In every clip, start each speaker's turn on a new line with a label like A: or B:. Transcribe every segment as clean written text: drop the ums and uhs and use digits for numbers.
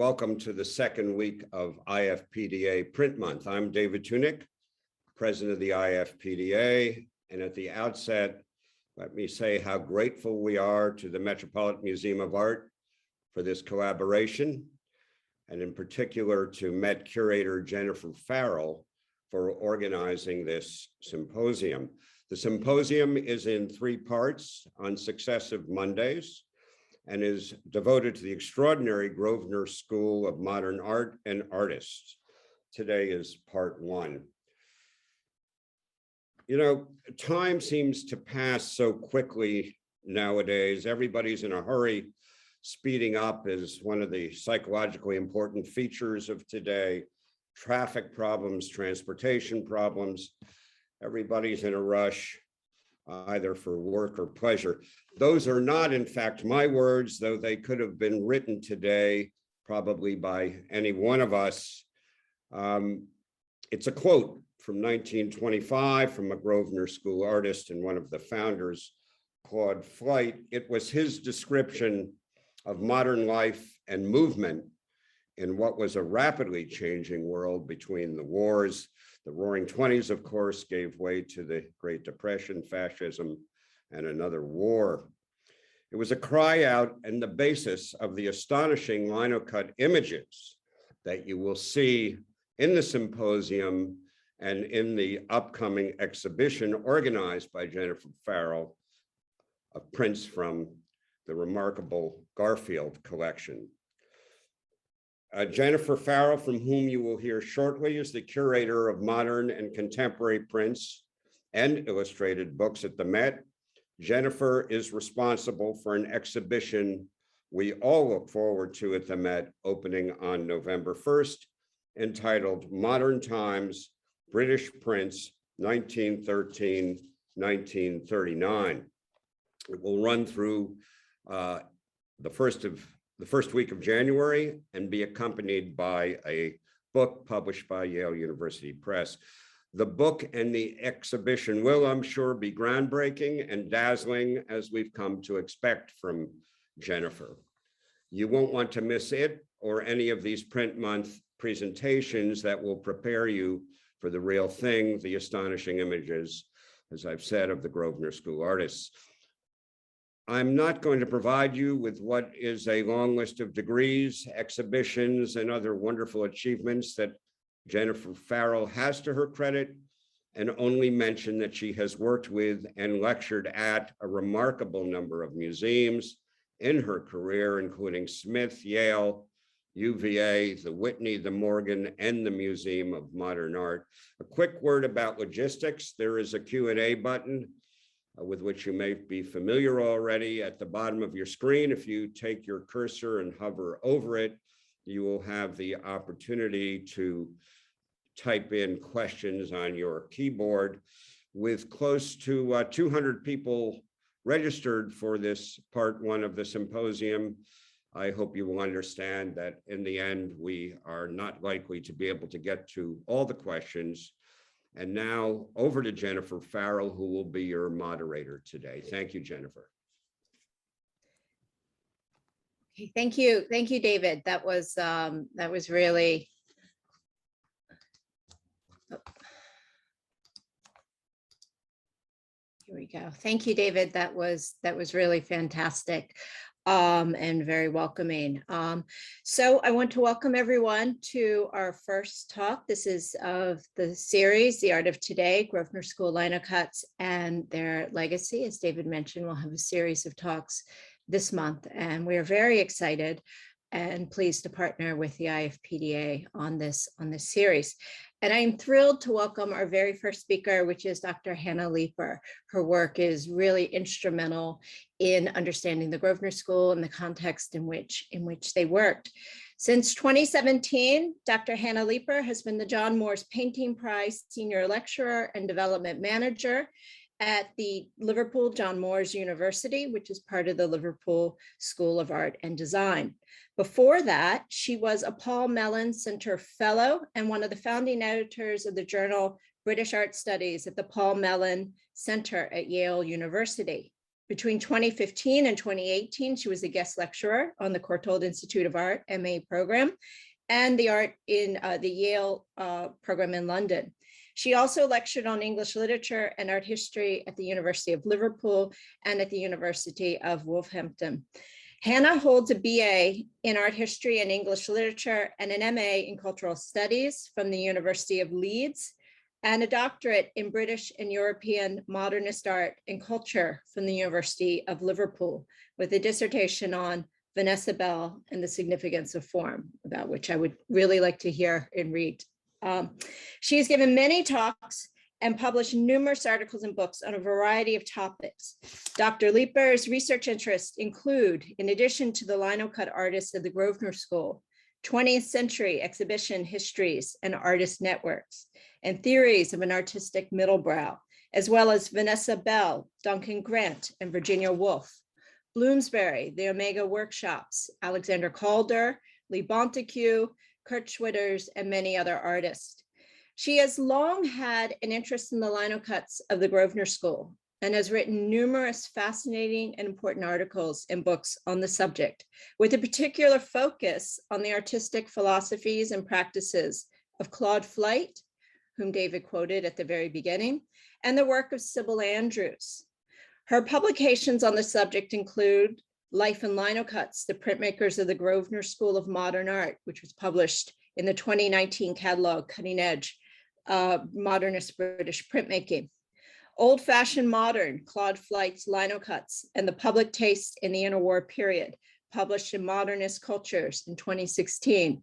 A: welcome to the second week of IFPDA Print Month. I'm David Tunick, president of the IFPDA, and at the outset, let me say how grateful we are to the Metropolitan Museum of Art for this collaboration, and in particular to Met curator Jennifer Farrell for organizing this symposium. The symposium is in 3 parts on successive Mondays and is devoted to the extraordinary Grosvenor School of Modern Art and Artists. Today is part 1. You know, time seems to pass so quickly nowadays. Everybody's in a hurry. Speeding up is one of the psychologically important features of today. Traffic problems, transportation problems. Everybody's in a rush, either for work or pleasure. Those are not, in fact, my words, though they could have been written today, probably by any one of us. It's a quote from 1925 from a Grosvenor School artist and one of the founders, Claude Flight. It was his description of modern life and movement in what was a rapidly changing world between the wars. The Roaring Twenties, of course, gave way to the Great Depression, fascism, and another war. It was a cry out and the basis of the astonishing linocut images that you will see in the symposium and in the upcoming exhibition organized by Jennifer Farrell of prints from the remarkable Garfield collection. Jennifer Farrell, from whom you will hear shortly, is the curator of modern and contemporary prints and illustrated books at the Met. Jennifer is responsible for an exhibition we all look forward to at the Met, opening on November 1st, entitled Modern Times, British Prints, 1913-1939. It will run through the first week of January and be accompanied by a book published by Yale University Press. The book and the exhibition will, I'm sure, be groundbreaking and dazzling, as we've come to expect from Jennifer. You won't want to miss it or any of these Print Month presentations that will prepare you for the real thing, the astonishing images, as I've said, of the Grosvenor School artists. I'm not going to provide you with what is a long list of degrees, exhibitions, and other wonderful achievements that Jennifer Farrell has to her credit, and only mention that she has worked with and lectured at a remarkable number of museums in her career, including Smith, Yale, UVA, the Whitney, the Morgan, and the Museum of Modern Art. A quick word about logistics. There is a Q&A button with which you may be familiar already at the bottom of your screen. If you take your cursor and hover over it, you will have the opportunity to type in questions on your keyboard. With close to 200 people registered for this part 1 of the symposium, I hope you will understand that in the end, we are not likely to be able to get to all the questions. And now over to Jennifer Farrell, who will be your moderator today. Thank you, Jennifer.
B: Okay, thank you, David. That was really. Oh. Here we go. Thank you, David. That was really fantastic. And very welcoming. So I want to welcome everyone to our first talk. This is of the series, The Art of Today, Grosvenor School Linocuts and Their Legacy. As David mentioned, we'll have a series of talks this month, and we are very excited and pleased to partner with the IFPDA on this series. And I'm thrilled to welcome our very first speaker, which is Dr. Hana Leeper. Her work is really instrumental in understanding the Grosvenor School and the context in which they worked. Since 2017, Dr. Hana Leeper has been the John Moores Painting Prize Senior Lecturer and Development Manager at the Liverpool John Moores University, which is part of the Liverpool School of Art and Design. Before that, she was a Paul Mellon Center Fellow and one of the founding editors of the journal British Art Studies at the Paul Mellon Center at Yale University. Between 2015 and 2018, she was a guest lecturer on the Courtauld Institute of Art MA program and the art in the Yale program in London. She also lectured on English literature and art history at the University of Liverpool and at the University of Wolverhampton. Hana holds a BA in art history and English literature and an MA in cultural studies from the University of Leeds and a doctorate in British and European modernist art and culture from the University of Liverpool, with a dissertation on Vanessa Bell and the significance of form, about which I would really like to hear and read. She has given many talks and published numerous articles and books on a variety of topics. Dr. Leeper's research interests include, in addition to the linocut artists of the Grosvenor School, 20th century exhibition histories and artist networks, and theories of an artistic Middlebrow, as well as Vanessa Bell, Duncan Grant, and Virginia Woolf, Bloomsbury, the Omega Workshops, Alexander Calder, Lee Bonteque, Kurt Schwitters, and many other artists. She has long had an interest in the linocuts of the Grosvenor School and has written numerous fascinating and important articles and books on the subject, with a particular focus on the artistic philosophies and practices of Claude Flight, whom David quoted at the very beginning, and the work of Sybil Andrews. Her publications on the subject include Life in Linocuts, the printmakers of the Grosvenor School of Modern Art, which was published in the 2019 catalog, Cutting Edge, Modernist British Printmaking. Old Fashioned Modern, Claude Flight's Linocuts, and the Public Taste in the Interwar Period, published in Modernist Cultures in 2016.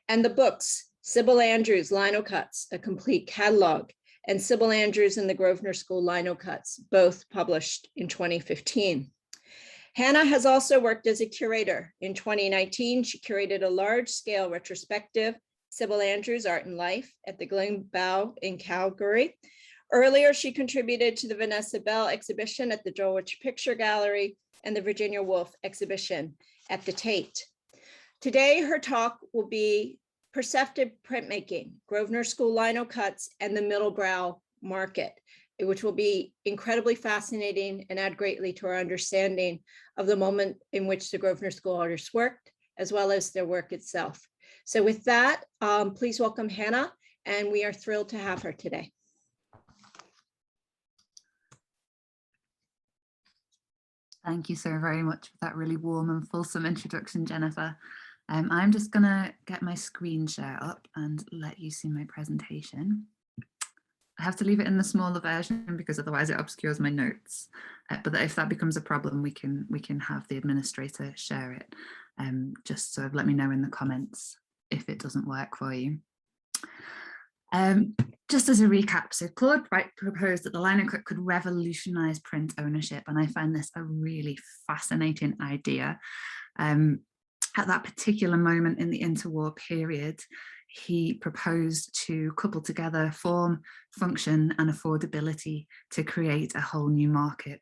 B: And the books, Sybil Andrews, Linocuts, a complete catalog, and Sybil Andrews and the Grosvenor School Linocuts, both published in 2015. Hana has also worked as a curator. In 2019, she curated a large-scale retrospective, Sybil Andrews, Art and Life, at the Glenbow in Calgary. Earlier, she contributed to the Vanessa Bell exhibition at the Dulwich Picture Gallery and the Virginia Woolf exhibition at the Tate. Today, her talk will be Perceptive Printmaking, Grosvenor School Linocuts, and the Middlebrow market, which will be incredibly fascinating and add greatly to our understanding of the moment in which the Grosvenor School artists worked, as well as their work itself. So with that, please welcome Hana, and we are thrilled to have her today.
C: Thank you so very much for that really warm and fulsome introduction, Jennifer. I'm just going to get my screen share up and let you see my presentation. I have to leave it in the smaller version because otherwise it obscures my notes. But if that becomes a problem, we can have the administrator share it. Just so let me know in the comments if it doesn't work for you. Just as a recap, so Claude Flight proposed that the linocut could revolutionise print ownership, and I find this a really fascinating idea. At that particular moment in the interwar period, he proposed to couple together form, function, and affordability to create a whole new market.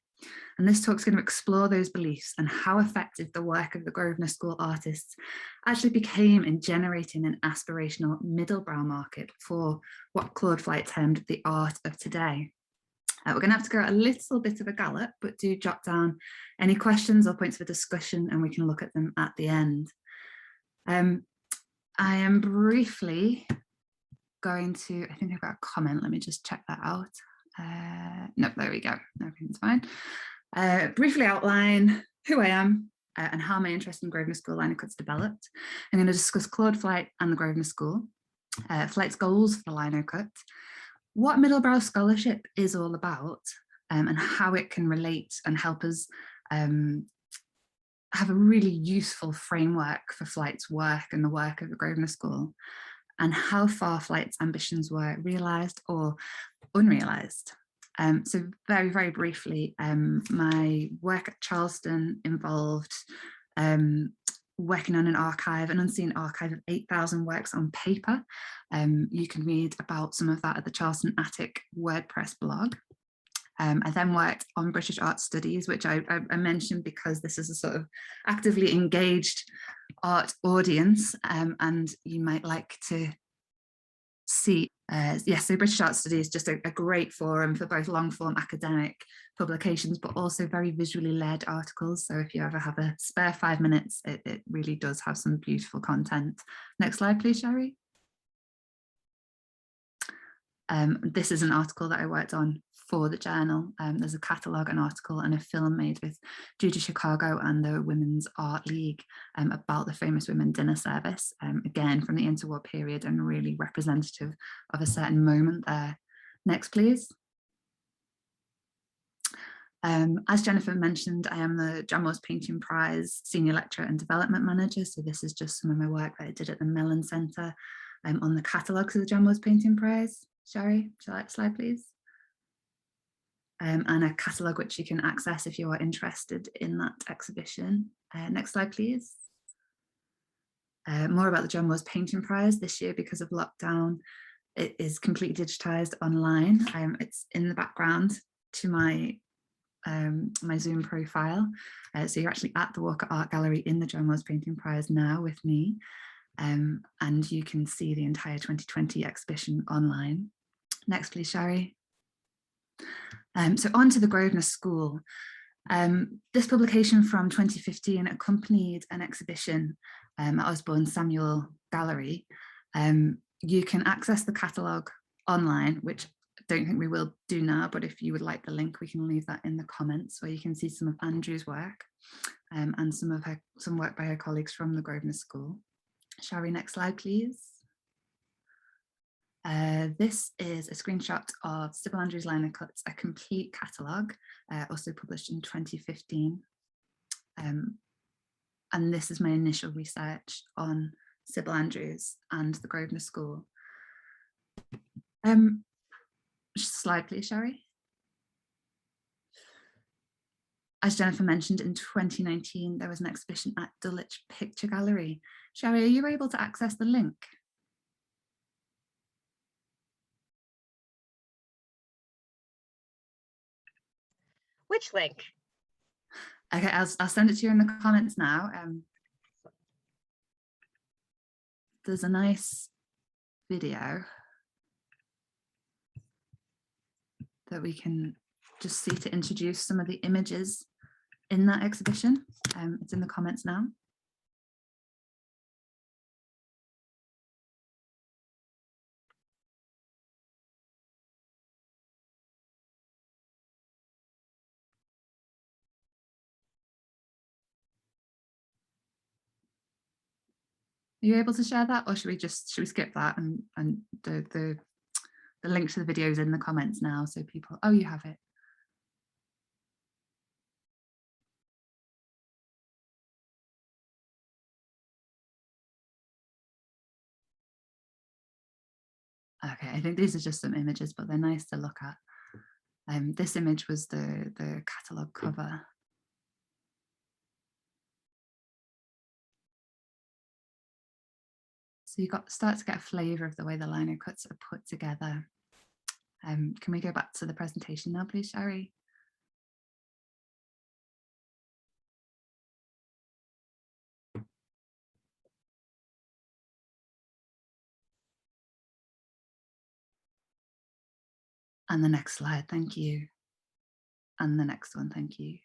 C: And this talk's going to explore those beliefs and how effective the work of the Grosvenor School artists actually became in generating an aspirational middlebrow market for what Claude Flight termed the art of today. We're going to have to go a little bit of a gallop, but do jot down any questions or points for discussion and we can look at them at the end. I am briefly going to, I think I've got a comment, let me just check that out. No, there we go, everything's fine. Briefly outline who I am and how my interest in Grosvenor School linocuts developed. I'm going to discuss Claude Flight and the Grosvenor School, Flight's goals for the linocut, what Middlebrow scholarship is all about, and how it can relate and help us have a really useful framework for Flight's work and the work of the Grosvenor School, and how far Flight's ambitions were realised or unrealised. So very, very briefly, my work at Charleston involved working on an unseen archive of 8,000 works on paper. You can read about some of that at the Charleston Attic WordPress blog. I then worked on British art studies, which I mentioned because this is a sort of actively engaged art audience, and you might like to see. Yes, so British Art Study is just a great forum for both long form academic publications, but also very visually led articles. So if you ever have a spare 5 minutes, it really does have some beautiful content. Next slide, please, Sherry. This is an article that I worked on for the journal. There's a catalogue, an article and a film made with Judy Chicago and the Women's Art League about the famous women dinner service, again from the interwar period and really representative of a certain moment there. Next, please. As Jennifer mentioned, I am the John Moores Painting Prize Senior Lecturer and Development Manager. So this is just some of my work that I did at the Mellon Centre on the catalogues of the John Moores Painting Prize. Sherry, slide please. And a catalogue which you can access if you are interested in that exhibition. Next slide, please. More about the John Moores Painting Prize this year because of lockdown. It is completely digitised online. It's in the background to my my Zoom profile. So you're actually at the Walker Art Gallery in the John Moores Painting Prize now with me. And you can see the entire 2020 exhibition online. Next, please, Sherry. So on to the Grosvenor School. This publication from 2015 accompanied an exhibition at Osborne Samuel Gallery. You can access the catalogue online, which I don't think we will do now, but if you would like the link, we can leave that in the comments where you can see some of Andrew's work and some work by her colleagues from the Grosvenor School. Sherry, next slide, please. This is a screenshot of Sybil Andrews' Linocuts, a complete catalogue, also published in 2015. And this is my initial research on Sybil Andrews and the Grosvenor School. Slide, please, Sherry. As Jennifer mentioned, in 2019, there was an exhibition at Dulwich Picture Gallery. Sherry, are you able to access the link?
B: Which link?
C: Okay, I'll send it to you in the comments now. There's a nice video that we can just see to introduce some of the images in that exhibition. It's in the comments now. Are you able to share that, or should we skip that and the link to the video is in the comments now, so people, oh, you have it. Okay, I think these are just some images, but they're nice to look at. This image was the catalogue cover. So you start to get a flavour of the way the linocuts are put together. Can we go back to the presentation now, please, Sherry? And the next slide, thank you. And the next one, thank you.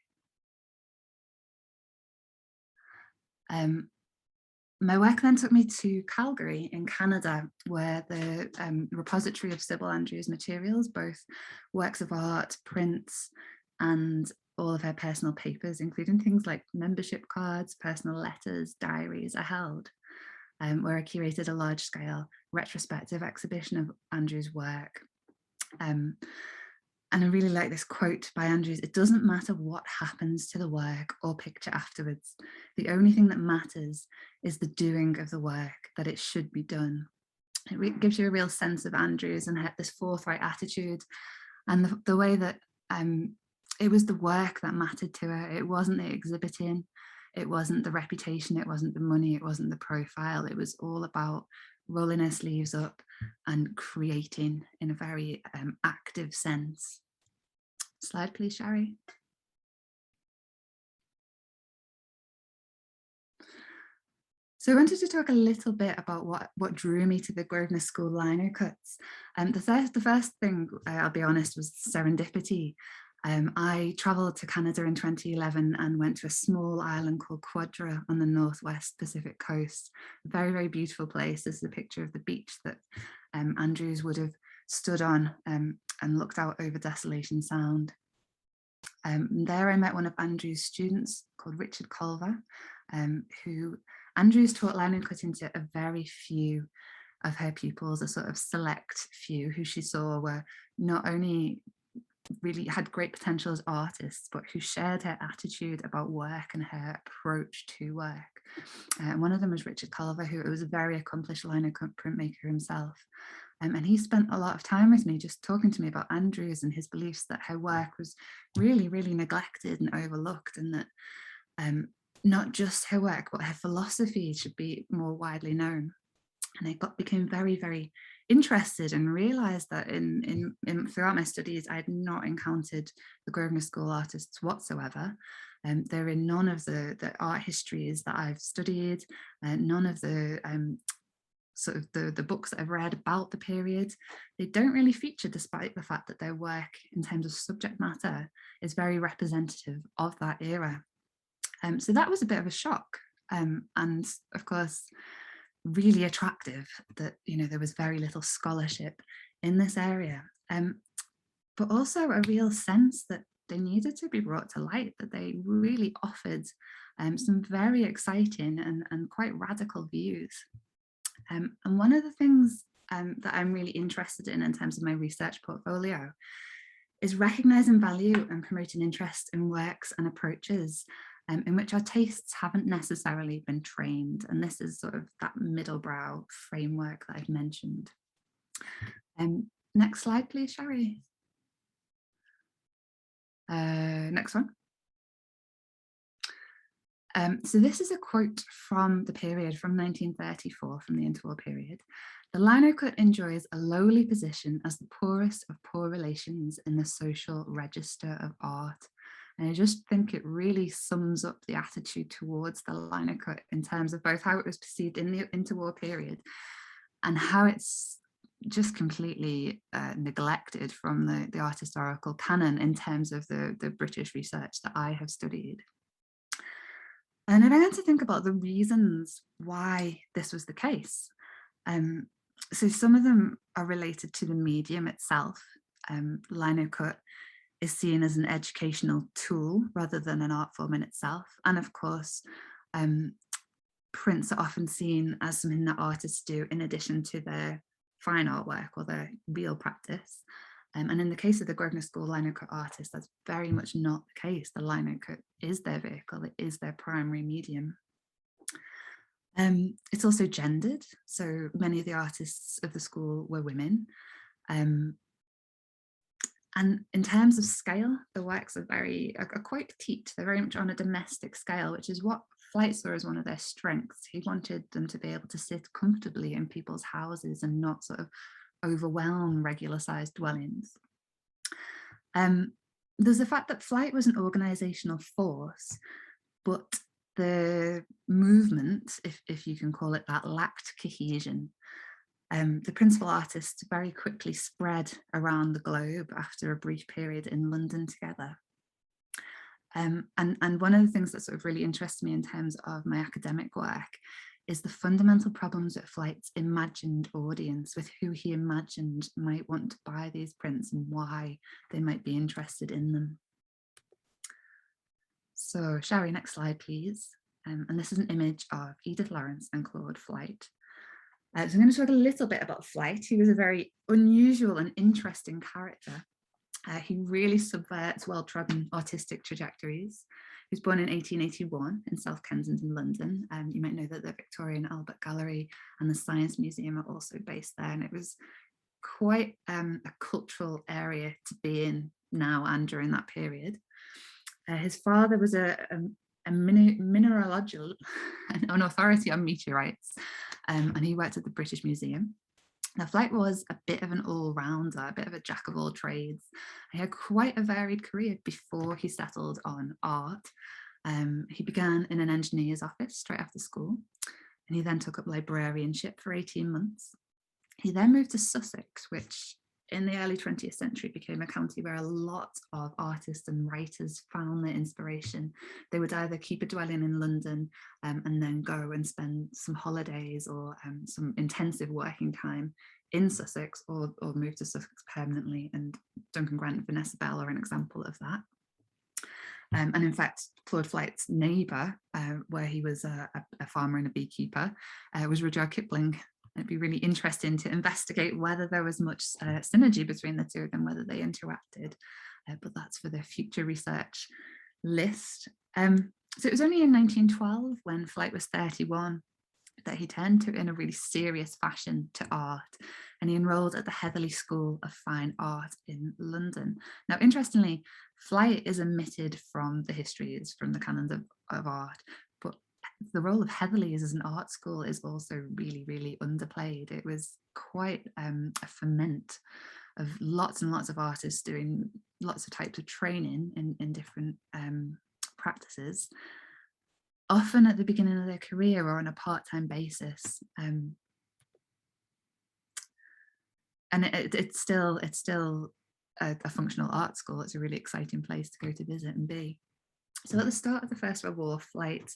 C: My work then took me to Calgary in Canada, where the repository of Sybil Andrews materials, both works of art, prints, and all of her personal papers, including things like membership cards, personal letters, diaries, are held, where I curated a large-scale retrospective exhibition of Andrews' work. And I really like this quote by Andrews: "It doesn't matter what happens to the work or picture afterwards. The only thing that matters is the doing of the work, that it should be done." It gives you a real sense of Andrews and this forthright attitude, and the way that it was the work that mattered to her. It wasn't the exhibiting, it wasn't the reputation, it wasn't the money, it wasn't the profile. It was all about rolling her sleeves up and creating in a very active sense. Slide, please, Sherry. So I wanted to talk a little bit about what drew me to the Grosvenor School linocuts. The first thing, I'll be honest, was serendipity. I travelled to Canada in 2011 and went to a small island called Quadra on the northwest Pacific coast. A very, very beautiful place. This is a picture of the beach that Andrews would have stood on and looked out over Desolation Sound. There I met one of Andrews' students called Richard Culver, who Andrews taught linocutting to a very few of her pupils, a sort of select few who she saw were not only really had great potential as artists, but who shared her attitude about work and her approach to work. And one of them was Richard Culver, who was a very accomplished linocut printmaker himself. And he spent a lot of time with me just talking to me about Andrews and his beliefs that her work was really, really neglected and overlooked, and that not just her work, but her philosophy should be more widely known. And I became very, very interested and realised that throughout my studies, I had not encountered the Grosvenor School artists whatsoever. They're in none of the art histories that I've studied, none of the sort of the books that I've read about the period. They don't really feature, despite the fact that their work in terms of subject matter is very representative of that era. So that was a bit of a shock, and of course really attractive that, you know, there was very little scholarship in this area, but also a real sense that they needed to be brought to light, that they really offered some very exciting and quite radical views. And one of the things that I'm really interested in terms of my research portfolio is recognising value and promoting interest in works and approaches in which our tastes haven't necessarily been trained. And this is sort of that Middlebrow framework that I've mentioned. Next slide, please, Sherry. Next one. So this is a quote from the period, from 1934, from the interwar period. "The linocut enjoys a lowly position as the poorest of poor relations in the social register of art." And I just think it really sums up the attitude towards the linocut in terms of both how it was perceived in the interwar period and how it's just completely neglected from the art historical canon in terms of the British research that I have studied. And I began to think about the reasons why this was the case. So some of them are related to the medium itself. Linocut is seen as an educational tool rather than an art form in itself. And of course, prints are often seen as something that artists do in addition to their fine artwork or their real practice. And in the case of the Grosvenor School linocut artists, that's very much not the case. The linocut is their vehicle, it is their primary medium. It's also gendered, so many of the artists of the school were women. And in terms of scale, the works are quite petite. They're very much on a domestic scale, which is what Flight saw as one of their strengths. He wanted them to be able to sit comfortably in people's houses and not sort of overwhelm regular sized dwellings. There's the fact that Flight was an organizational force, but the movement, if you can call it that, lacked cohesion. The principal artists very quickly spread around the globe after a brief period in London together. And one of the things that sort of really interests me in terms of my academic work is the fundamental problems with Flight's imagined audience, with who he imagined might want to buy these prints and why they might be interested in them. So Sherry, next slide, please. And this is an image of Edith Lawrence and Claude Flight. So I'm going to talk a little bit about Flight. He was a very unusual and interesting character. He really subverts well-trodden artistic trajectories. He was born in 1881 in South Kensington, London. You might know that the Victoria and Albert Gallery and the Science Museum are also based there. And it was quite a cultural area to be in now and during that period. His father was a mineralogical, an authority on meteorites, and he worked at the British Museum. Now, Flight was a bit of an all-rounder, a bit of a jack of all trades. He had quite a varied career before he settled on art. He began in an engineer's office straight after school. and he then took up librarianship for 18 months. He then moved to Sussex, which in the early 20th century became a county where a lot of artists and writers found their inspiration. They would either keep a dwelling in London and then go and spend some holidays or some intensive working time in Sussex, or move to Sussex permanently. And Duncan Grant and Vanessa Bell are an example of that. And in fact, Claude Flight's neighbour, where he was a farmer and a beekeeper, was Rudyard Kipling. It'd be really interesting to investigate whether there was much synergy between the two of them, whether they interacted, but that's for the future research list. So it was only in 1912, when Flight was 31, that he turned to in a really serious fashion to art, and he enrolled at the Heatherley School of Fine Art in London. Now, interestingly, Flight is omitted from the histories, from the canons of art, but the role of Heatherley as an art school is also really, really underplayed. It was quite a ferment of lots and lots of artists doing lots of types of training in different practices, often at the beginning of their career or on a part-time basis. And it's still a functional art school. It's a really exciting place to go to visit and be. So at the start of the First World War, Flight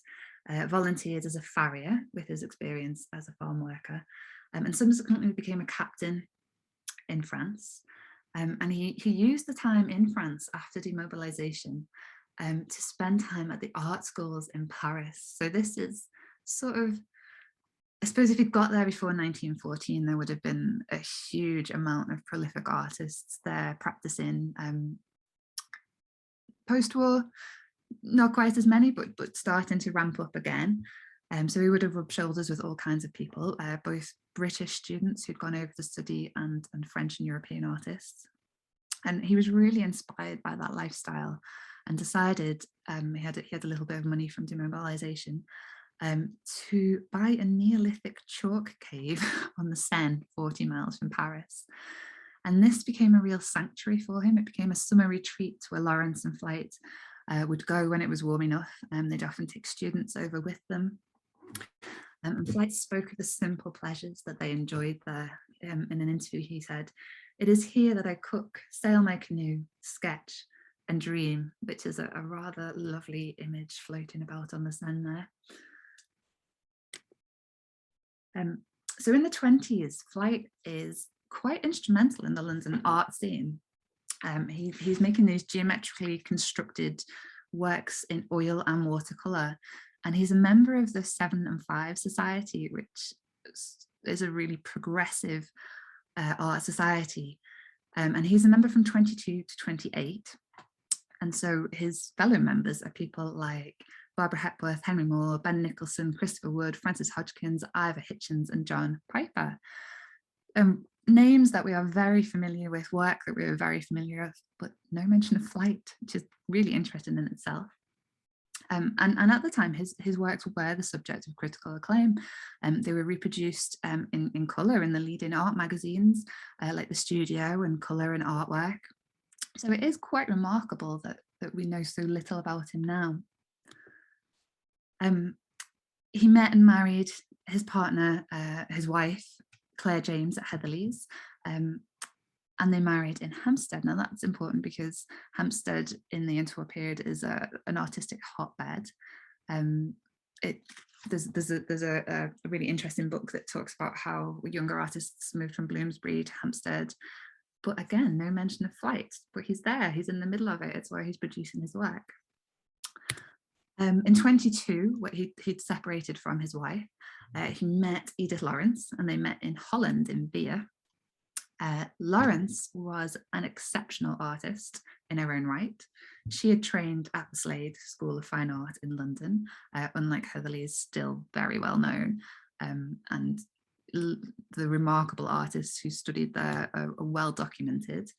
C: volunteered as a farrier with his experience as a farm worker, and subsequently became a captain in France. And he used the time in France after demobilization to spend time at the art schools in Paris. So this is sort of, I suppose if he'd got there before 1914, there would have been a huge amount of prolific artists there practicing. Post-war, not quite as many, but starting to ramp up again. So he would have rubbed shoulders with all kinds of people, both British students who'd gone over to study and French and European artists. And he was really inspired by that lifestyle and decided, he had a little bit of money from demobilization, to buy a Neolithic chalk cave on the Seine, 40 miles from Paris. And this became a real sanctuary for him. It became a summer retreat where Lawrence and Flight would go when it was warm enough. They'd often take students over with them. And Flight spoke of the simple pleasures that they enjoyed there. In an interview, he said, "It is here that I cook, sail my canoe, sketch, and dream," which is a rather lovely image floating about on the Seine there. So in the 20s, Flight is quite instrumental in the London art scene. He's making these geometrically constructed works in oil and watercolour, and he's a member of the 7 and 5 Society, which is a really progressive art society. And he's a member from 22 to 28. And so his fellow members are people like Barbara Hepworth, Henry Moore, Ben Nicholson, Christopher Wood, Francis Hodgkins, Ivor Hitchens, and John Piper. Names that we are very familiar with, work that we are very familiar with, but no mention of Flight, which is really interesting in itself. And at the time, his works were the subject of critical acclaim. They were reproduced in colour in the leading art magazines, like The Studio and Colour and Artwork. So it is quite remarkable that we know so little about him now. He met and married his partner, his wife, Claire James, at Heatherley's, and they married in Hampstead. Now that's important because Hampstead in the interwar period is an artistic hotbed. There's a really interesting book that talks about how younger artists moved from Bloomsbury to Hampstead, but again, no mention of Flight, but he's there, he's in the middle of it, it's where he's producing his work. In 22, he'd separated from his wife. He met Edith Lawrence, and they met in Holland, in Beer. Lawrence was an exceptional artist in her own right. She had trained at the Slade School of Fine Art in London, unlike Heatherley is still very well known. And the remarkable artists who studied there are well documented.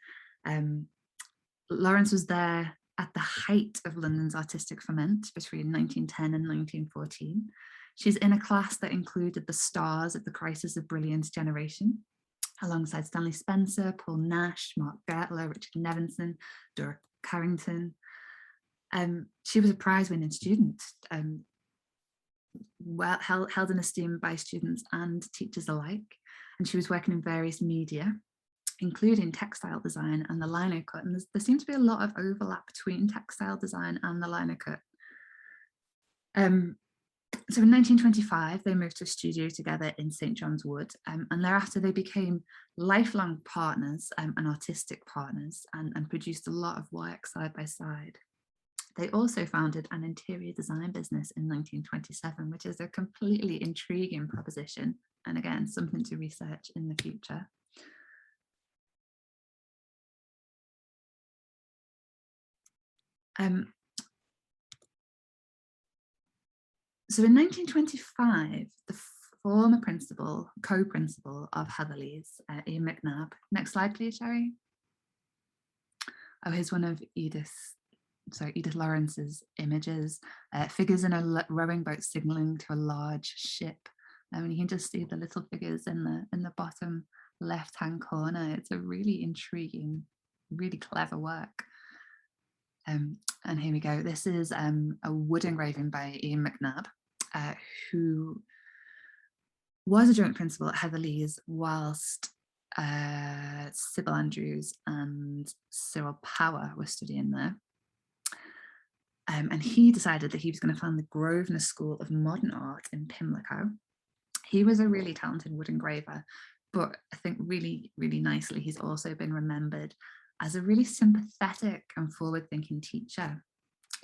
C: Lawrence was there at the height of London's artistic ferment between 1910 and 1914. She's in a class that included the stars of the Crisis of Brilliance generation, alongside Stanley Spencer, Paul Nash, Mark Gertler, Richard Nevinson, Dora Carrington. She was a prize-winning student. held in esteem by students and teachers alike. And she was working in various media, including textile design and the linocut. And there seemed to be a lot of overlap between textile design and the linocut. So in 1925, they moved to a studio together in St. John's Wood, and thereafter they became lifelong partners and artistic partners, and produced a lot of work side by side. They also founded an interior design business in 1927, which is a completely intriguing proposition, and again, something to research in the future. So in 1925, the former principal, co-principal of Heatherley's, Ian McNabb. Next slide, please, Sherry. Oh, here's one of Edith Lawrence's images, figures in a rowing boat signaling to a large ship. And you can just see the little figures in the bottom left-hand corner. It's a really intriguing, really clever work. And here we go. This is a wood engraving by Ian McNabb, who was a joint principal at Heatherley's whilst Sybil Andrews and Cyril Power were studying there. And he decided that he was going to found the Grosvenor School of Modern Art in Pimlico. He was a really talented wood engraver, but I think really, really nicely, he's also been remembered as a really sympathetic and forward-thinking teacher.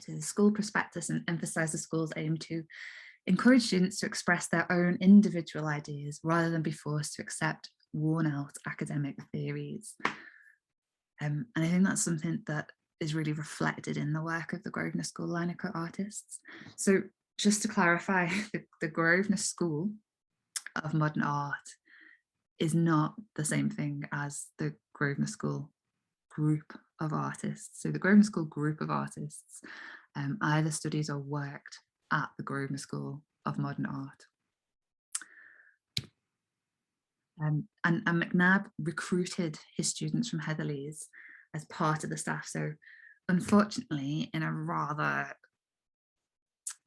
C: So the school prospectus emphasised the school's aim to encourage students to express their own individual ideas rather than be forced to accept worn-out academic theories. And I think that's something that is really reflected in the work of the Grosvenor School linocut artists. So just to clarify, the Grosvenor School of Modern Art is not the same thing as the Grosvenor School group of artists. So the Grosvenor School group of artists either studies or worked at the Grosvenor School of Modern Art. And McNabb recruited his students from Heatherley's as part of the staff. So unfortunately, in a rather,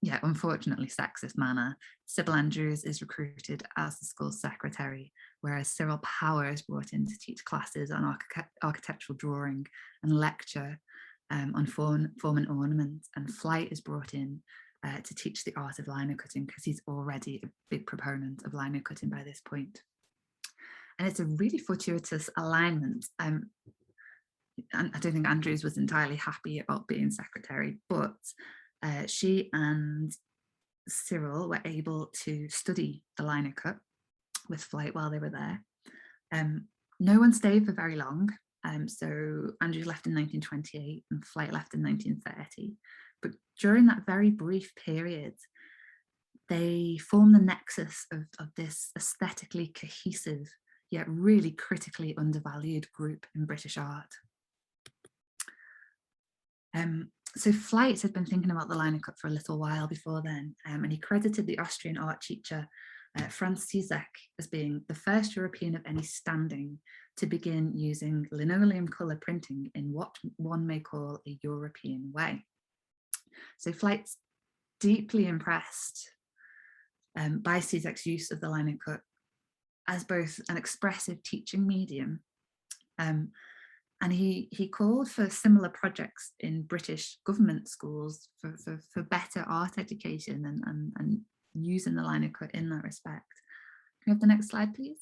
C: unfortunately sexist manner, Sybil Andrews is recruited as the school's secretary, whereas Cyril Power is brought in to teach classes on architectural drawing and lecture on form and ornament, and Flight is brought in to teach the art of linocutting because he's already a big proponent of linocutting by this point. And it's a really fortuitous alignment. And I don't think Andrews was entirely happy about being secretary, but she and Cyril were able to study the linocut with Flight while they were there. No one stayed for very long. So Andrews left in 1928 and Flight left in 1930. But during that very brief period, they formed the nexus of this aesthetically cohesive, yet really critically undervalued group in British art. So Flight had been thinking about the linocut for a little while before then, and he credited the Austrian art teacher Franz Zizek as being the first European of any standing to begin using linoleum colour printing in what one may call a European way. So Flight's deeply impressed by Zizek's use of the linocut as both an expressive teaching medium, and he called for similar projects in British government schools for better art education and using the linocut in that respect. Can we have the next slide, please?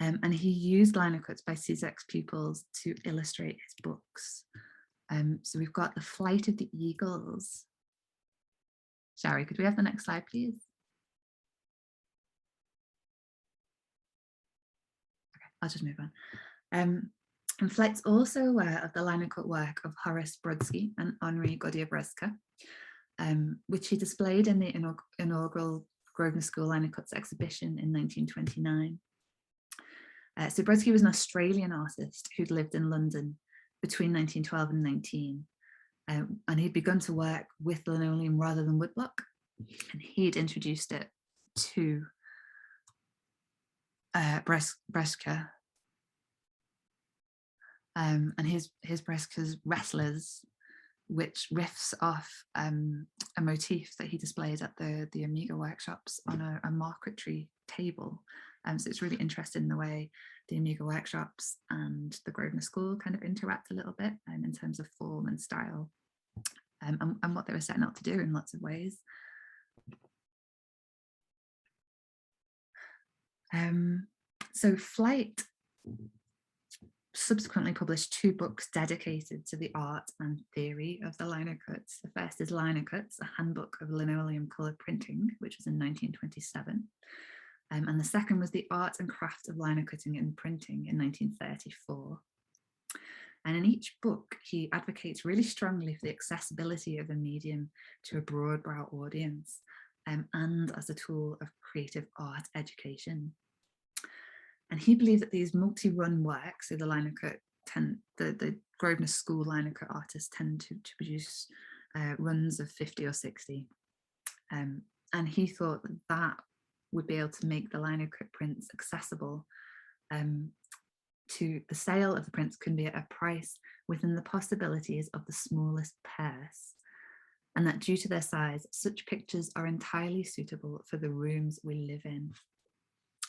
C: And he used linocuts by Zizek's pupils to illustrate his books. So we've got The Flight of the Eagles. Shari, could we have the next slide, please? Okay, I'll just move on. And Flight's also aware of the linocut work of Horace Brodsky and Henri Gaudier-Brezka, which he displayed in the inaugural Grosvenor School Linocuts exhibition in 1929. So Brodsky was an Australian artist who'd lived in London between 1912 and 19, and he'd begun to work with linoleum rather than woodblock, and he'd introduced it to Brezka. And his Brezka's wrestlers which riffs off a motif that he displays at the Amiga workshops on a marquetry table. So it's really interesting the way the Amiga workshops and the Grosvenor School kind of interact a little bit in terms of form and style, and what they were setting out to do in lots of ways. So Flight subsequently published 2 books dedicated to the art and theory of the linocuts. The first is Linocuts, a handbook of linoleum colour printing, which was in 1927. And the second was The Art and Craft of Linocutting and Printing in 1934. And in each book, he advocates really strongly for the accessibility of the medium to a broad brow audience, and as a tool of creative art education. And he believed that these multi-run works, so the linocut the Grosvenor School linocut artists tend to produce runs of 50 or 60. And he thought that that would be able to make the linocut prints accessible. To the sale of the prints can be at a price within the possibilities of the smallest purse, and that due to their size, such pictures are entirely suitable for the rooms we live in.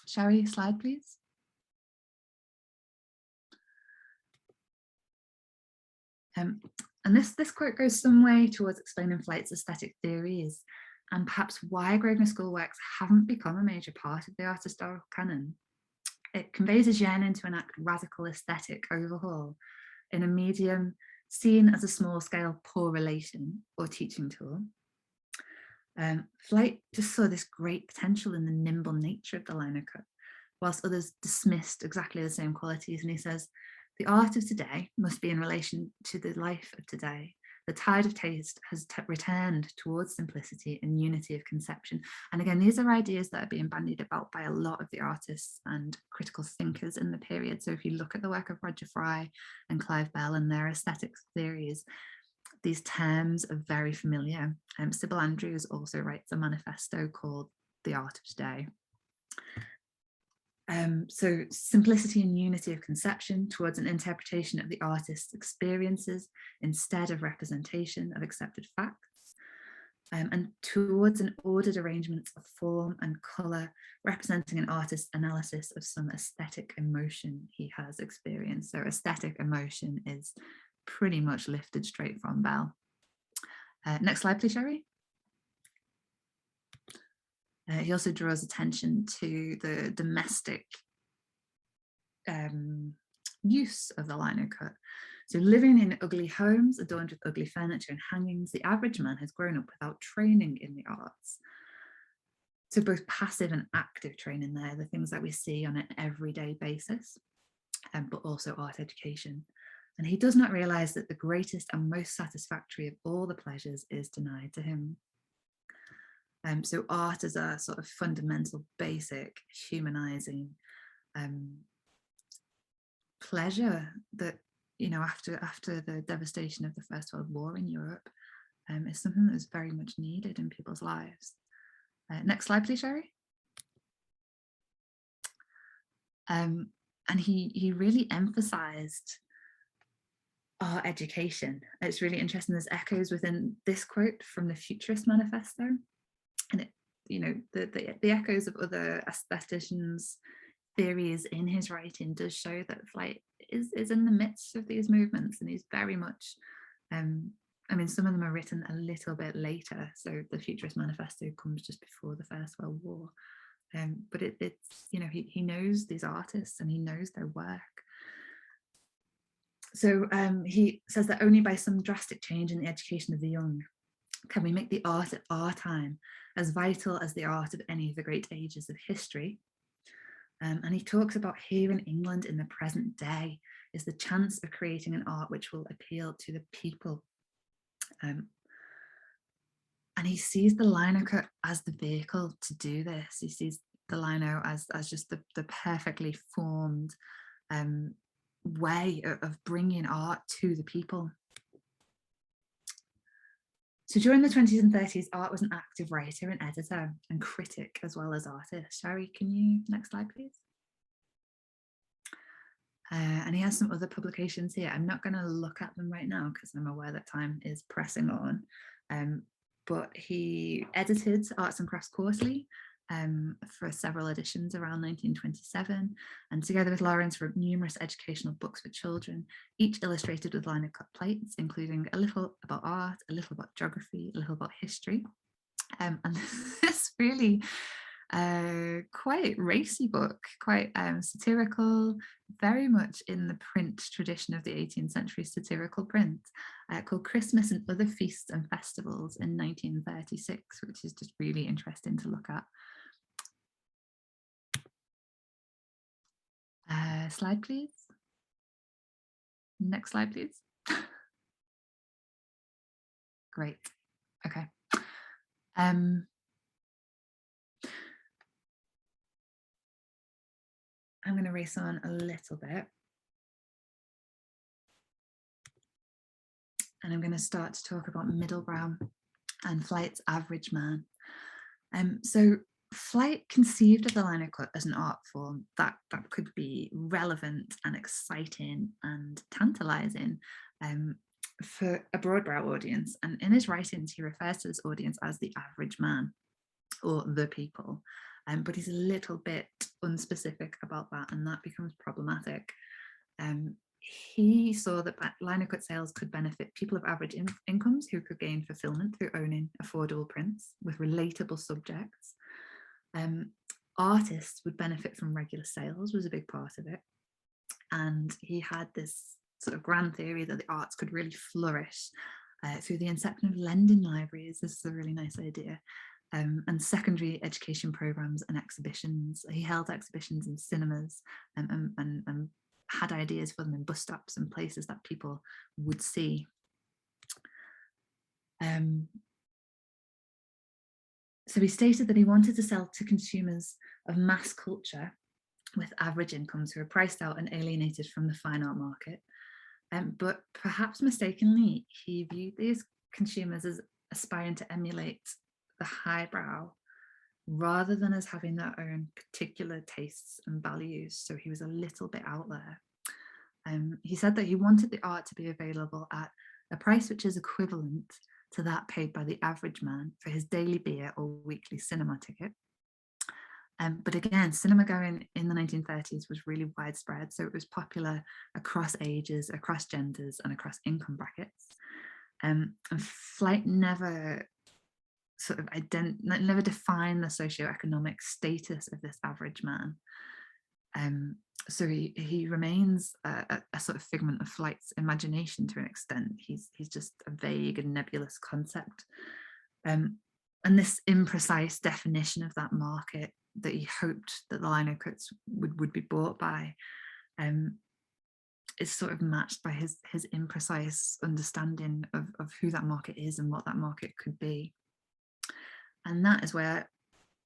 C: Sherry, slide please. And this quote goes some way towards explaining Flight's aesthetic theories, and perhaps why Grosvenor School works haven't become a major part of the art historical canon. It conveys his yearning to enact radical aesthetic overhaul in a medium seen as a small-scale poor relation or teaching tool. Flight just saw this great potential in the nimble nature of the linocut, whilst others dismissed exactly the same qualities. And he says, the art of today must be in relation to the life of today. The tide of taste has returned towards simplicity and unity of conception. And again, these are ideas that are being bandied about by a lot of the artists and critical thinkers in the period. So if you look at the work of Roger Fry and Clive Bell and their aesthetics theories, these terms are very familiar. Sybil Andrews also writes a manifesto called The Art of Today. So simplicity and unity of conception towards an interpretation of the artist's experiences instead of representation of accepted facts, and towards an ordered arrangement of form and colour representing an artist's analysis of some aesthetic emotion he has experienced. So aesthetic emotion is pretty much lifted straight from Bell. Next slide, please, Sherry. He also draws attention to the domestic use of the linocut. So living in ugly homes adorned with ugly furniture and hangings, the average man has grown up without training in the arts. So both passive and active training there, the things that we see on an everyday basis, but also art education. And he does not realise that the greatest and most satisfactory of all the pleasures is denied to him. So art is a sort of fundamental, basic, humanizing pleasure that, you know, after the devastation of the First World War in Europe, is something that is very much needed in people's lives. Next slide, please, Sherry. And he really emphasized art education. It's really interesting. There's echoes within this quote from the Futurist Manifesto. And it, you know, the echoes of other aestheticians' theories in his writing does show that Flight is in the midst of these movements, and he's very much, I mean, some of them are written a little bit later. So the Futurist Manifesto comes just before the First World War. But it's, you know, he knows these artists and he knows their work. So he says that only by some drastic change in the education of the young can we make the art at our time as vital as the art of any of the great ages of history. And he talks about here in England in the present day is the chance of creating an art which will appeal to the people. And he sees the linocut as the vehicle to do this. He sees the lino as just the perfectly formed way of bringing art to the people. So during the 20s and 30s, Art was an active writer and editor and critic as well as artist. Sherry, can you, next slide, please? And he has some other publications here. I'm not going to look at them right now because I'm aware that time is pressing on. But he edited Arts and Crafts Quarterly for several editions around 1927, and together with Lawrence wrote numerous educational books for children, each illustrated with linocut plates, including a little about art, a little about geography, a little about history. And this really quite racy book, quite satirical, very much in the print tradition of the 18th century satirical print, called Christmas and Other Feasts and Festivals in 1936, which is just really interesting to look at. Slide, please. Next slide, please. Great. Okay. I'm going to race on a little bit. And I'm going to start to talk about Middlebrow and Flight's Average Man. So Flight conceived of the linocut as an art form that could be relevant and exciting and tantalizing for a broadbrow audience. And in his writings, he refers to this audience as the average man or the people. But he's a little bit unspecific about that, and that becomes problematic. He saw that linocut sales could benefit people of average incomes who could gain fulfillment through owning affordable prints with relatable subjects. Artists would benefit from regular sales, was a big part of it. And he had this sort of grand theory that the arts could really flourish through the inception of lending libraries. This is a really nice idea. And secondary education programs and exhibitions. He held exhibitions in cinemas and had ideas for them in bus stops and places that people would see. So he stated that he wanted to sell to consumers of mass culture with average incomes who are priced out and alienated from the fine art market. But perhaps mistakenly, he viewed these consumers as aspiring to emulate the highbrow rather than as having their own particular tastes and values. So he was a little bit out there. He said that he wanted the art to be available at a price which is equivalent to that paid by the average man for his daily beer or weekly cinema ticket. But again, cinema going in the 1930s was really widespread, so it was popular across ages, across genders, and across income brackets. And Flight never never defined the socioeconomic status of this average man. So he remains a sort of figment of Flight's imagination to an extent. He's just a vague and nebulous concept. And this imprecise definition of that market that he hoped that the linocuts would be bought by is sort of matched by his imprecise understanding of who that market is and what that market could be. And that is where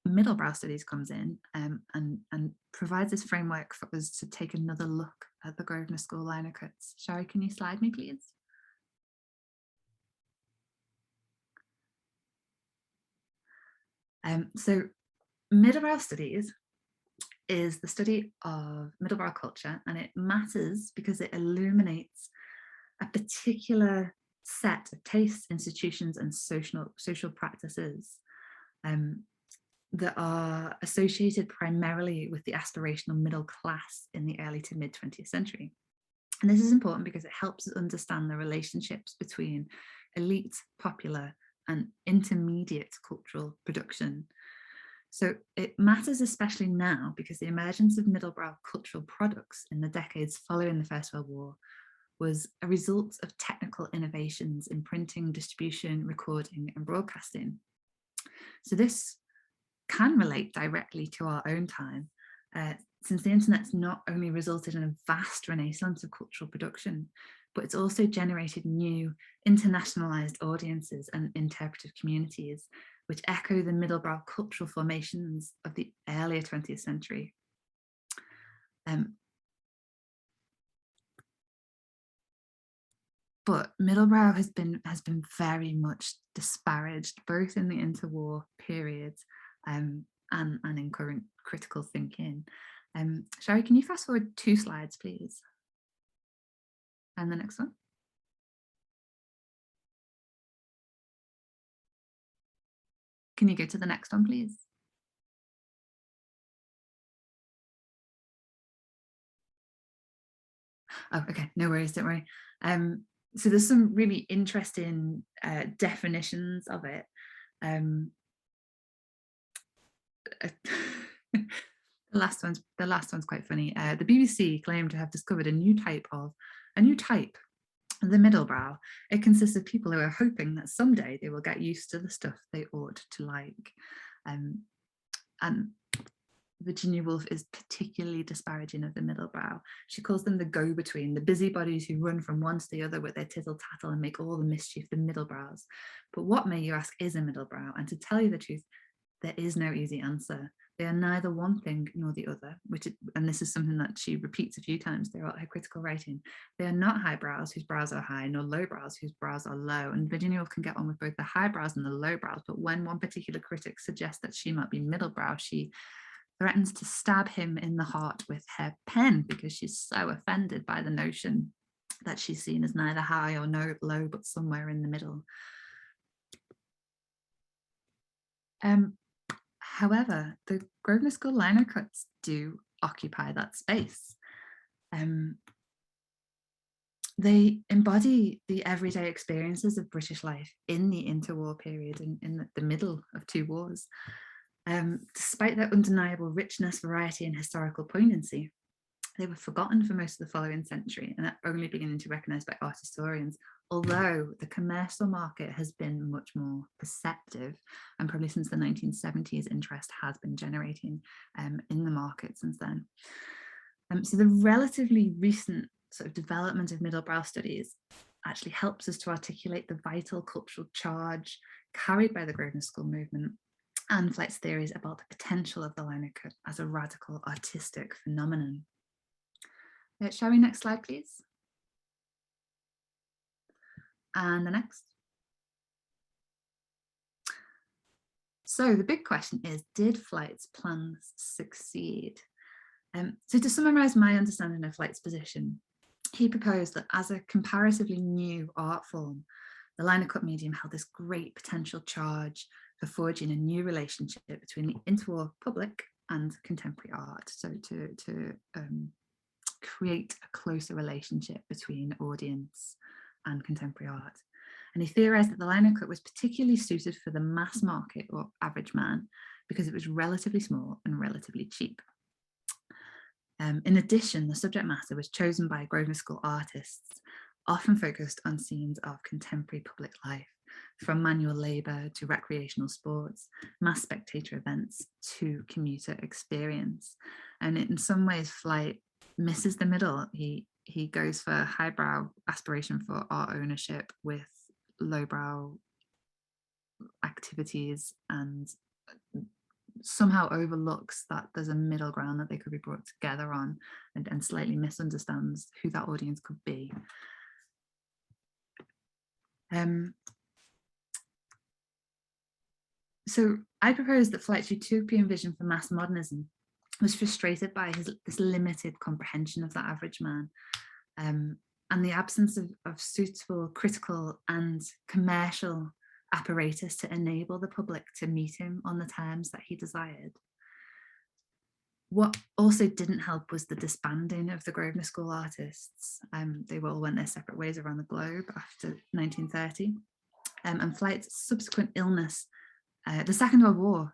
C: Middlebrow Studies comes in and provides this framework for us to take another look at the Grosvenor School linocuts. Shari, can you slide me, please? So Middlebrow Studies is the study of Middlebrow culture, and it matters because it illuminates a particular set of tastes, institutions, and social practices that are associated primarily with the aspirational middle class in the early to mid 20th century. And this is important because it helps us understand the relationships between elite, popular, and intermediate cultural production. So it matters especially now because the emergence of Middlebrow cultural products in the decades following the First World War was a result of technical innovations in printing, distribution, recording, and broadcasting. So this can relate directly to our own time, since the internet's not only resulted in a vast renaissance of cultural production, but it's also generated new internationalized audiences and interpretive communities, which echo the Middlebrow cultural formations of the earlier 20th century. But Middlebrow has been very much disparaged, both in the interwar period and in current critical thinking. Shari, can you fast forward 2 slides, please? And the next one. Can you go to the next one, please? Oh, okay, no worries, don't worry. So there's some really interesting definitions of it. The last one's quite funny. The BBC claimed to have discovered a new type, the Middlebrow. It consists of people who are hoping that someday they will get used to the stuff they ought to like. And Virginia Woolf is particularly disparaging of the Middlebrow. She calls them the go-between, the busybodies who run from one to the other with their tittle-tattle and make all the mischief, the Middlebrows. But what, may you ask, is a Middlebrow? And to tell you the truth, there is no easy answer. They are neither one thing nor the other, and this is something that she repeats a few times throughout her critical writing. They are not highbrows whose brows are high, nor lowbrows whose brows are low. And Virginia Woolf can get on with both the highbrows and the lowbrows, but when one particular critic suggests that she might be middlebrow, she threatens to stab him in the heart with her pen because she's so offended by the notion that she's seen as neither high or low, but somewhere in the middle. However, the Grosvenor School linocuts do occupy that space. They embody the everyday experiences of British life in the interwar period, in the middle of two wars. Despite their undeniable richness, variety, and historical poignancy, they were forgotten for most of the following century and are only beginning to be recognised by art historians, although the commercial market has been much more perceptive, and probably since the 1970s interest has been generating in the market since then. So the relatively recent sort of development of Middlebrow studies actually helps us to articulate the vital cultural charge carried by the Grosvenor School movement and Flight's theories about the potential of the linocut as a radical artistic phenomenon. Shall we next slide, please? And the next. So the big question is, did Flight's plans succeed? So to summarise my understanding of Flight's position, he proposed that as a comparatively new art form, the linocut medium held this great potential charge for forging a new relationship between the interwar public and contemporary art. So to create a closer relationship between audience and contemporary art. And he theorised that the linocut was particularly suited for the mass market or average man because it was relatively small and relatively cheap. In addition, the subject matter was chosen by Grosvenor School artists, often focused on scenes of contemporary public life, from manual labour to recreational sports, mass spectator events to commuter experience. And in some ways, Flight misses the middle. He goes for highbrow aspiration for art ownership with lowbrow activities, and somehow overlooks that there's a middle ground that they could be brought together on, and slightly misunderstands who that audience could be. So I propose that Flight's utopian vision for mass modernism was frustrated by this limited comprehension of the average man, and the absence of suitable critical and commercial apparatus to enable the public to meet him on the terms that he desired. What also didn't help was the disbanding of the Grosvenor School artists. They all went their separate ways around the globe after 1930. And Flight's subsequent illness, the Second World War,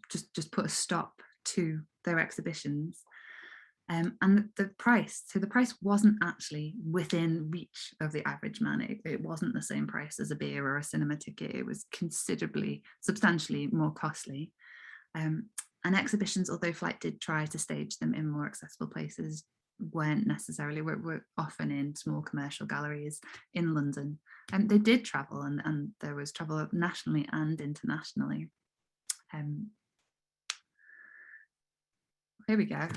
C: just put a stop to their exhibitions. And the price wasn't actually within reach of the average man. It wasn't the same price as a beer or a cinema ticket. It was substantially more costly. And exhibitions, although Flight did try to stage them in more accessible places, weren't necessarily, were often in small commercial galleries in London. And they did travel, and there was travel nationally and internationally. Here we go.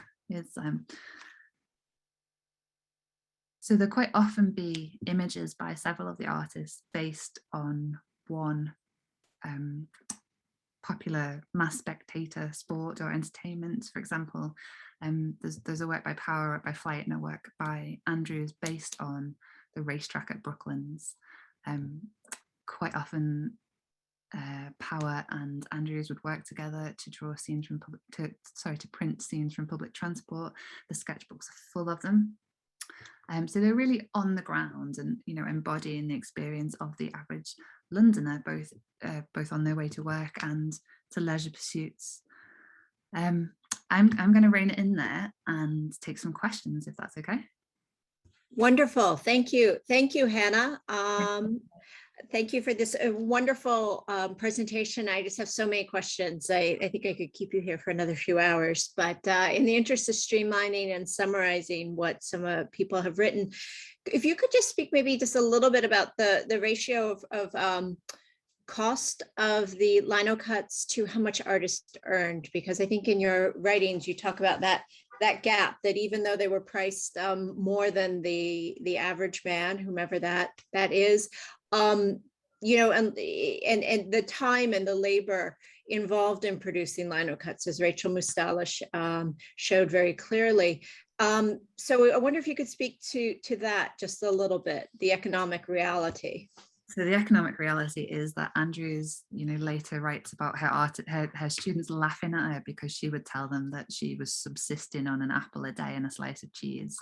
C: So there quite often be images by several of the artists based on one popular mass spectator sport or entertainment. For example, there's a work by Power, by Flight, and a work by Andrews based on the racetrack at Brooklands. Quite often, Power and Andrews would work together to draw scenes from to print scenes from public transport. The sketchbooks are full of them. So they're really on the ground and, you know, embodying the experience of the average Londoner, both on their way to work and to leisure pursuits. I'm going to rein it in there and take some questions, if that's okay.
B: Wonderful. Thank you. Thank you, Hannah. Thank you for this wonderful presentation. I just have so many questions. I think I could keep you here for another few hours, but in the interest of streamlining and summarizing what some people have written, if you could just speak maybe just a little bit about the ratio of cost of the linocuts to how much artists earned, because I think in your writings you talk about that gap, that even though they were priced more than the average man, whomever that is, you know, and the time and the labor involved in producing linocuts, as Rachel Mustala showed very clearly. So I wonder if you could speak to that just a little bit, the economic reality.
C: So the economic reality is that Andrews, you know, later writes about her students laughing at her because she would tell them that she was subsisting on an apple a day and a slice of cheese.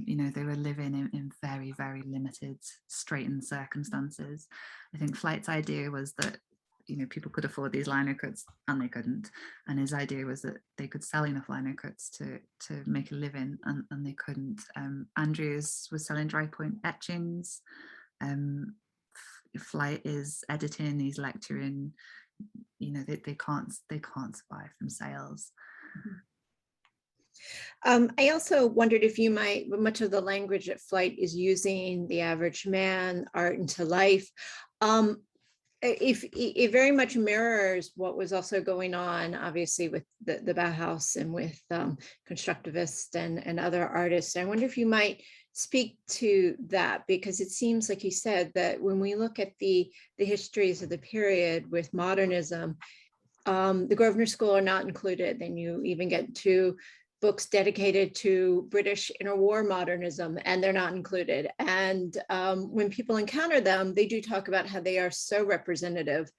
C: You know, they were living in very, very limited, straitened circumstances. I think Flight's idea was that, you know, people could afford these linocuts and they couldn't. And his idea was that they could sell enough linocuts to make a living, and they couldn't. Andrews was selling dry point etchings. Flight is editing, he's lecturing. You know, they can't survive from sales.
B: I also wondered if you might, much of the language that Flight is using, the average man, art into life, if it very much mirrors what was also going on, obviously, with the Bauhaus and with constructivists and other artists. I wonder if you might speak to that, because it seems like you said that when we look at the histories of the period with modernism, the Grosvenor School are not included. Then you even get to books dedicated to British interwar modernism, and they're not included. And when people encounter them, they do talk about how they are so representative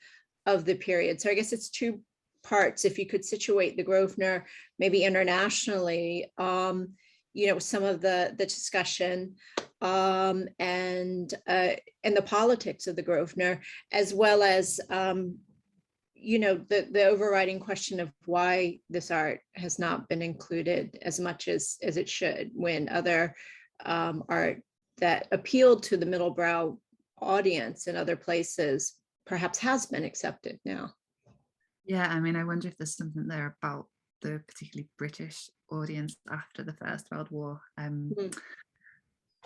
B: of the period. So I guess it's two parts. If you could situate the Grosvenor maybe internationally, you know, some of the discussion and the politics of the Grosvenor, as well as you know, the overriding question of why this art has not been included as much as it should, when other art that appealed to the Middlebrow audience in other places perhaps has been accepted now.
C: Yeah, I mean, I wonder if there's something there about the particularly British audience after the First World War.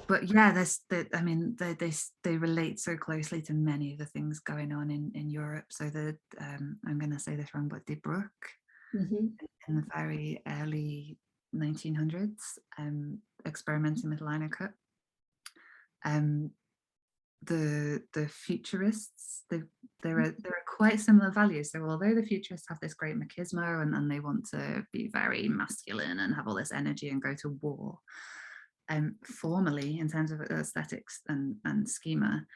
C: But yeah, they relate so closely to many of the things going on in Europe. So I'm going to say this wrong, but De Broek in the very early 1900s, experimenting with linocut. The futurists, there are quite similar values. So although the futurists have this great machismo and they want to be very masculine and have all this energy and go to war, formally, in terms of aesthetics and schema,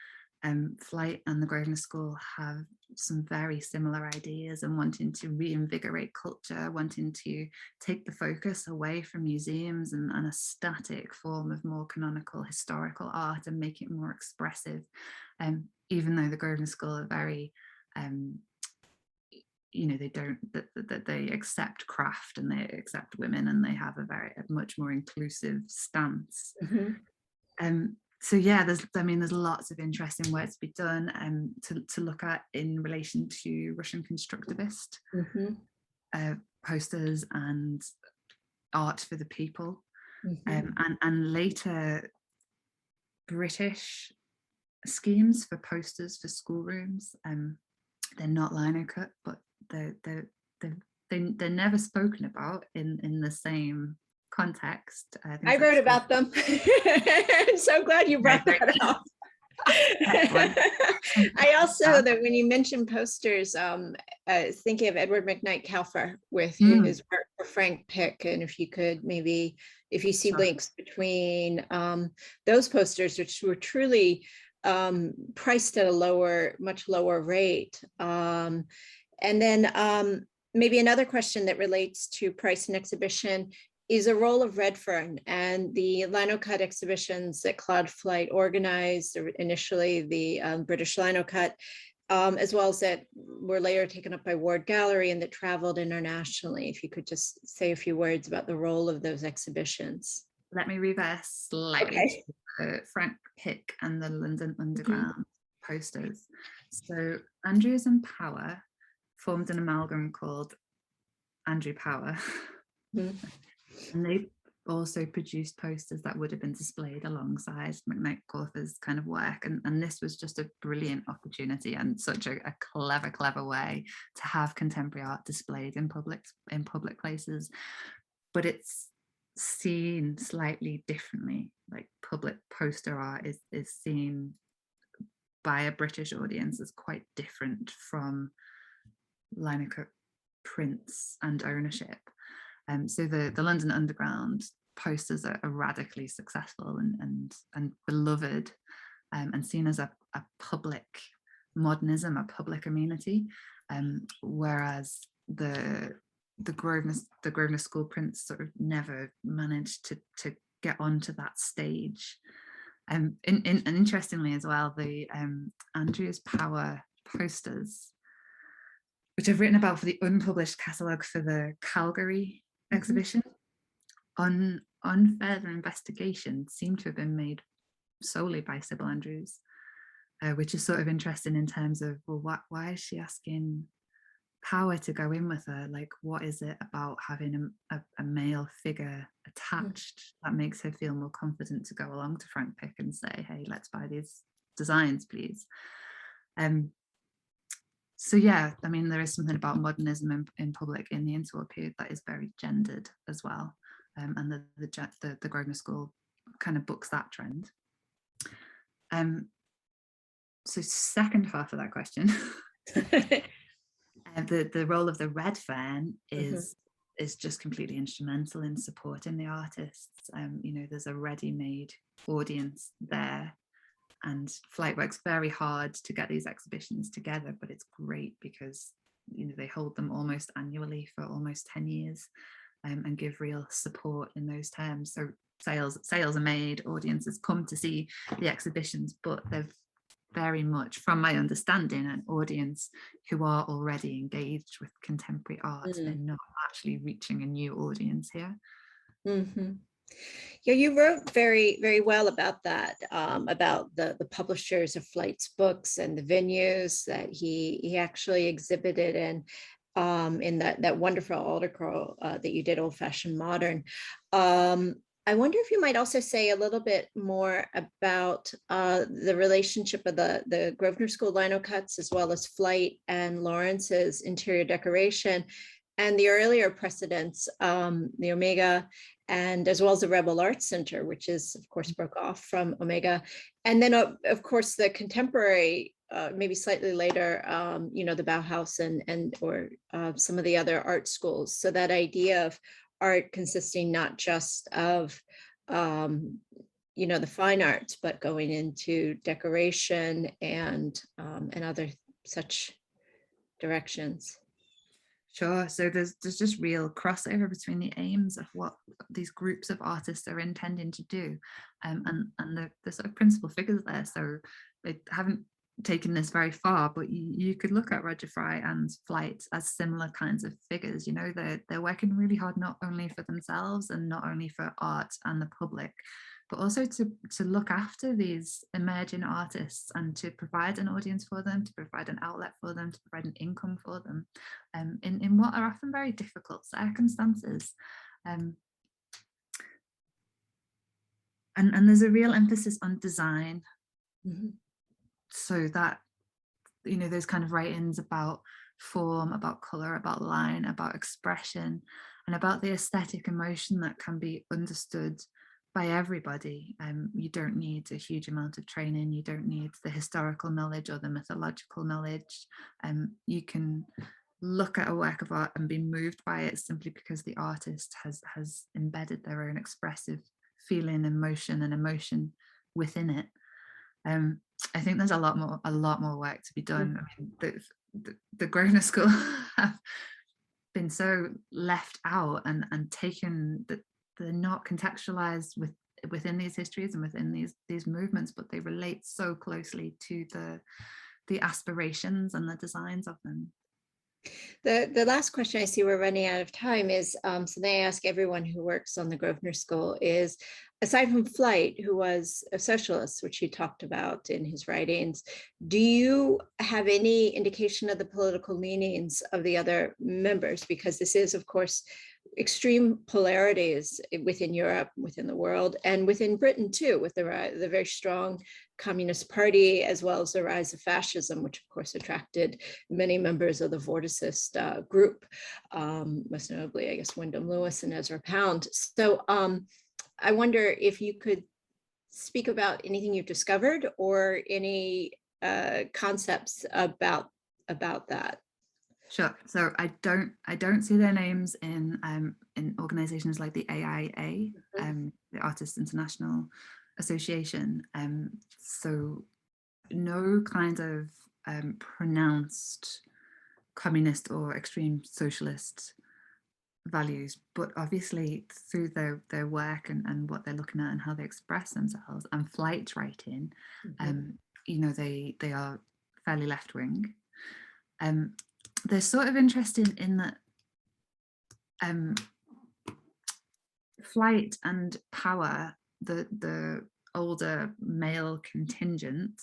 C: Flight and the Grosvenor School have some very similar ideas, and wanting to reinvigorate culture, wanting to take the focus away from museums and a static form of more canonical historical art and make it more expressive. Even though the Grosvenor School are very you know, they accept craft and they accept women, and they have a much more inclusive stance. So yeah, there's lots of interesting work to be done to look at in relation to Russian constructivist posters and art for the people, and later British schemes for posters for schoolrooms. They're not linocut, but they're never spoken about in the same context.
B: I wrote about them. I'm so glad you brought that up. I also, that when you mentioned posters, thinking of Edward McKnight Kauffer with
C: Mm.
B: his work for Frank Pick, and if you could maybe, if you see
C: Sure.
B: links between those posters, which were truly priced at a much lower rate. And then maybe another question that relates to price and exhibition is a role of Redfern and the Linocut exhibitions that Claude Flight organized, or initially the British Linocut, as well as that were later taken up by Ward Gallery and that traveled internationally. If you could just say a few words about the role of those exhibitions.
C: Let me reverse slightly
B: Okay.
C: to Frank Pick and the London Underground posters. So Andrews and Power formed an amalgam called Andrew Power.
B: Mhm.
C: And they also produced posters that would have been displayed alongside McKnight Kauffer's kind of work. And this was just a brilliant opportunity and such a clever way to have contemporary art displayed in public places. But it's seen slightly differently. Like public poster art is seen by a British audience as quite different from linocut prints and ownership. So the London Underground posters are radically successful and beloved, and seen as a public modernism, a public amenity, whereas the Grosvenor School prints sort of never managed to get onto that stage. And interestingly as well, the Andrews Power posters, which I've written about for the unpublished catalogue for the Calgary exhibition, on further investigation, seem to have been made solely by Sybil Andrews, which is sort of interesting in terms of, well, why is she asking Power to go in with her? Like, what is it about having a male figure attached that makes her feel more confident to go along to Frank Pick and say, hey, let's buy these designs, please? So yeah, I mean, there is something about modernism in public in the interwar period that is very gendered as well, and the Grosvenor School kind of books that trend. So second half of that question, the role of the Redfern is just completely instrumental in supporting the artists. You know, there's a ready-made audience there. And Flight works very hard to get these exhibitions together, but it's great because, you know, they hold them almost annually for almost 10 years, and give real support in those terms. So sales are made, audiences come to see the exhibitions, but they're very much, from my understanding, an audience who are already engaged with contemporary art. They're not actually reaching a new audience here.
B: Yeah, you wrote very, very well about that, about the publishers of Flight's books and the venues that he actually exhibited in that wonderful article that you did, Old Fashioned Modern. I wonder if you might also say a little bit more about the relationship of the Grosvenor School linocuts, as well as Flight and Lawrence's interior decoration, and the earlier precedents, the Omega, and as well as the Rebel Arts Center, which is, of course, broke off from Omega. And then, of course, the contemporary, maybe slightly later, you know, the Bauhaus or some of the other art schools. So that idea of art consisting not just of, you know, the fine arts, but going into decoration and other such directions.
C: Sure. So there's just real crossover between the aims of what these groups of artists are intending to do, and the sort of principal figures there. So they haven't taken this very far, but you could look at Roger Fry and Flight as similar kinds of figures. You know, they're working really hard, not only for themselves and not only for art and the public, but also to look after these emerging artists and to provide an audience for them, to provide an outlet for them, to provide an income for them, in what are often very difficult circumstances. And there's a real emphasis on design. So that, you know, those kind of writings about form, about color, about line, about expression, and about the aesthetic emotion that can be understood by everybody. You don't need a huge amount of training. You don't need the historical knowledge or the mythological knowledge. You can look at a work of art and be moved by it simply because the artist has embedded their own expressive feeling, emotion within it. I think there's a lot more work to be done. I mean, the Grosvenor School have been so left out and taken, that they're not contextualized within these histories and within these movements, but they relate so closely to the aspirations and the designs of them.
B: The last question, I see we're running out of time, is something I ask everyone who works on the Grosvenor School is, aside from Flight, who was a socialist, which he talked about in his writings, do you have any indication of the political leanings of the other members? Because this is, of course, extreme polarities within Europe, within the world, and within Britain too, with the very strong Communist Party, as well as the rise of fascism, which of course attracted many members of the Vorticist group, most notably, I guess, Wyndham Lewis and Ezra Pound. So I wonder if you could speak about anything you've discovered or any concepts about that.
C: Sure. So I don't see their names in organizations like the AIA, the Artists International Association. So no kind of pronounced communist or extreme socialist values, but obviously through their work and what they're looking at and how they express themselves and Flight writing, you know, they are fairly left-wing. They're sort of interesting in that Flight and Power, the older male contingent,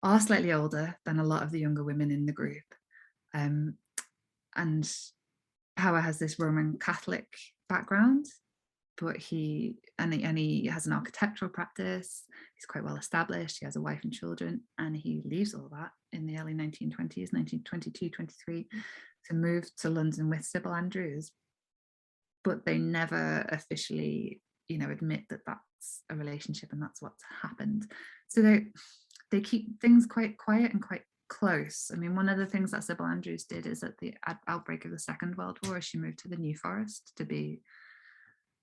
C: are slightly older than a lot of the younger women in the group. And Power has this Roman Catholic background, but he has an architectural practice. He's quite well established. He has a wife and children, and he leaves all that in the early 1920s, 1922, 23, to move to London with Sybil Andrews. But they never officially, you know, admit that that's a relationship and that's what's happened. So they keep things quite quiet and quite close. I mean, one of the things that Sybil Andrews did is at the outbreak of the Second World War, she moved to the New Forest to be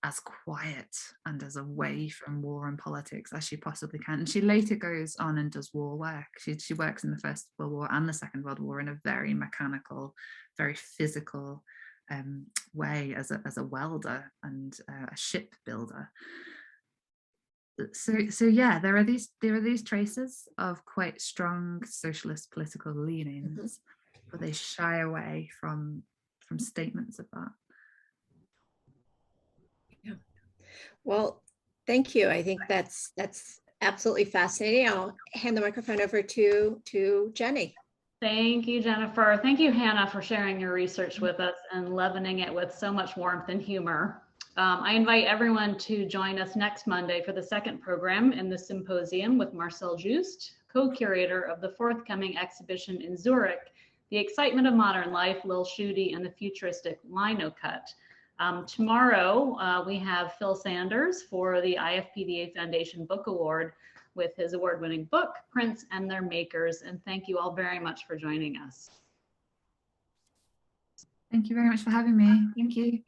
C: as quiet and as away from war and politics as she possibly can. And she later goes on and does war work. She works in the First World War and the Second World War in a very mechanical, very physical way as a welder and a ship builder. So yeah, there are these traces of quite strong socialist political leanings, but they shy away from statements of that.
B: Yeah. Well, thank you. I think that's absolutely fascinating. I'll hand the microphone over to Jenny.
D: Thank you, Jennifer. Thank you, Hannah, for sharing your research with us and leavening it with so much warmth and humor. I invite everyone to join us next Monday for the second program in the Symposium with Marcel Juste, co-curator of the forthcoming exhibition in Zurich, The Excitement of Modern Life, Lil Schutte and the Futuristic Linocut. Tomorrow, we have Phil Sanders for the IFPDA Foundation Book Award with his award-winning book, Prints and Their Makers. And thank you all very much for joining us.
C: Thank you very much for having me. Thank you.